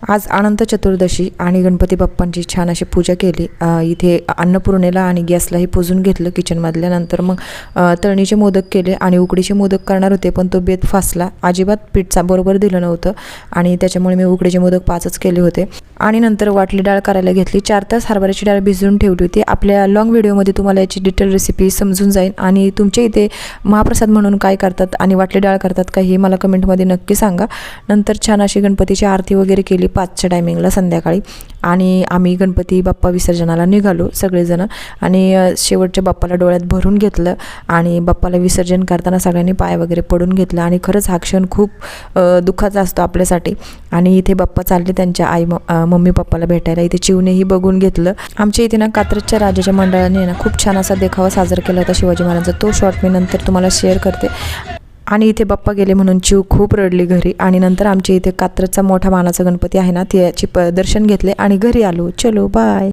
आज अनंत चतुर्दशी आणि गणपती बाप्पांची छान अशी पूजा केली। इथे अन्नपूर्णेला आणि गॅसलाही पूजून घेतलं किचनमधल्या। नंतर मग तळणीचे मोदक केले आणि उकडीचे मोदक करणार होते, पण तो बेत फासला। अजिबात पीठ बरोबर दिलं नव्हतं आणि त्याच्यामुळे मी उकडीचे मोदक 5च केले होते। आणि नंतर वाटली डाळ करायला घेतली। 4 तास हरभऱ्याची डाळ भिजवून ठेवली होती। आपल्या लॉंग व्हिडिओमध्ये तुम्हाला याची डिटेल रेसिपी समजून जाईल। आणि तुमच्या इथे महाप्रसाद म्हणून काय करतात आणि वाटली डाळ करतात का हे मला कमेंटमध्ये नक्की सांगा। नंतर छान अशी गणपतीची आरती वगैरे केली 5च्या टायमिंगला संध्याकाळी। आणि आम्ही गणपती बाप्पा विसर्जनाला निघालो सगळेजण। आणि शेवटच्या बाप्पाला डोळ्यात भरून घेतलं आणि बाप्पाला विसर्जन करताना सगळ्यांनी पाय वगैरे पडून घेतलं। आणि खरंच हा क्षण खूप दुःखाचा असतो आपल्यासाठी। आणि इथे बाप्पा चालले त्यांच्या मम्मी पप्पाला भेटायला। इथे चिवनेही बघून घेतलं। आमच्या इथे ना कात्रजच्या राजाच्या मंडळाने ना खूप छान असा देखावा साजरा केला होता शिवाजी महाराजांचा। तो शॉर्ट मी नंतर तुम्हाला शेअर करते। आणि इथे बाप्पा गेले म्हणून चिव खूप रडली घरी। आणि नंतर आमच्या इथे कात्रजचा मोठा मानाचा गणपती आहे ना, त्याची दर्शन घेतले आणि घरी आलो। चलो बाय।